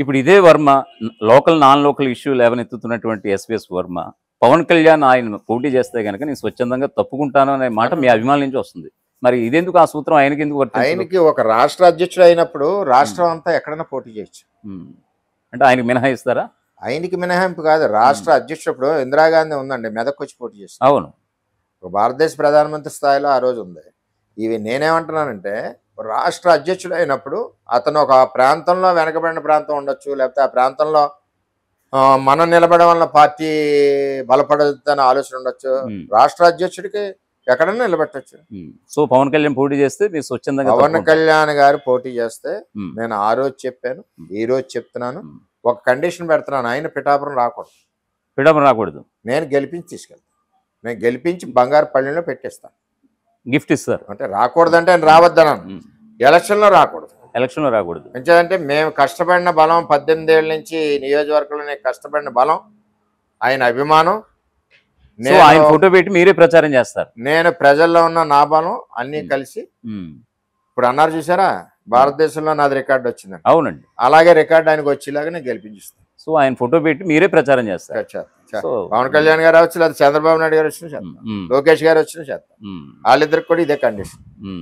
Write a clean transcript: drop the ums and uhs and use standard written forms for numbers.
ఇప్పుడు ఇదే Varma local non local issue లేవనెత్తుతున్నటువంటి ఎస్విఎస్ వర్మ పవన్ కళ్యాణ్ ఆయన పోటీ చేస్తే కనుక నేను స్వచ్ఛందంగా తప్పుకుంటాను అనే మాట మీ అభిమానుల నుంచి వస్తుంది. మరి ఇదెందుకు ఆ సూత్రం ఆయనకి ఎందుకు వర్తించదు? ఆయనకి ఒక రాష్ట్ర అధ్యక్షుడు అయినప్పుడు రాష్ట్రం అంతా ఎక్కడైనా పోటీ చేయొచ్చు. అంటే ఆయనకి మినహాయిస్తారా? ఆయనకి మినహాయింపు కాదు, రాష్ట్ర అధ్యక్షుడు ఇందిరాగాంధీ ఉందండి, మెదక్ వచ్చి పోటీ చేస్తుంది. అవును, భారతదేశ ప్రధానమంత్రి స్థాయిలో ఆ రోజు ఉంది. ఇవి నేనేమంటున్నానంటే రాష్ట్ర అధ్యక్షుడు అయినప్పుడు అతను ఒక ప్రాంతంలో వెనకబడిన ప్రాంతం ఉండొచ్చు, లేకపోతే ఆ ప్రాంతంలో మనం నిలబడడం వల్ల పార్టీ బలపడుతుందనే ఆలోచన ఉండొచ్చు. రాష్ట్ర అధ్యక్షుడికి ఎక్కడన్నా నిలబెట్టచ్చు. సో పవన్ కళ్యాణ్ పోటీ చేస్తే మీరు స్వచ్ఛందంగా పవన్ కళ్యాణ్ గారు పోటీ చేస్తే నేను ఆ రోజు చెప్పాను, ఈ రోజు చెప్తున్నాను, ఒక కండిషన్ పెడుతున్నాను, ఆయన పిఠాపురం రాకూడదు. నేను గెలిపించి తీసుకెళ్తాను. నేను గెలిపించి బంగారు పళ్ళెంలో పెట్టేస్తాను, గిఫ్ట్ ఇస్తారు. అంటే రాకూడదంటే ఆయన రావద్దన్నాను. ఎలక్షన్లో రాకూడదు. ఎందుకంటే మేము కష్టపడిన బలం 18 ఏళ్ళ నుంచి నియోజకవర్గంలో నేను కష్టపడిన బలం, ఆయన అభిమానం, ఆయన ఫోటో పెట్టి మీరే ప్రచారం చేస్తారు. నేను ప్రజల్లో ఉన్న నా బలం అన్నీ కలిసి ఇప్పుడు అన్నారు చూసారా, భారతదేశంలో నాది రికార్డు వచ్చిందండి. అవునండి, అలాగే రికార్డు ఆయనకు వచ్చేలాగా నేను గెలిపించిస్తాను. సో ఆయన ఫోటో పెట్టి మీరే ప్రచారం చేస్తారు. పవన్ కళ్యాణ్ గారు వచ్చి, లేదా చంద్రబాబు నాయుడు గారు వచ్చినా చేస్తాం, లోకేష్ గారు వచ్చినా చేస్తాం. వాళ్ళిద్దరికి కూడా ఇదే కండిషన్.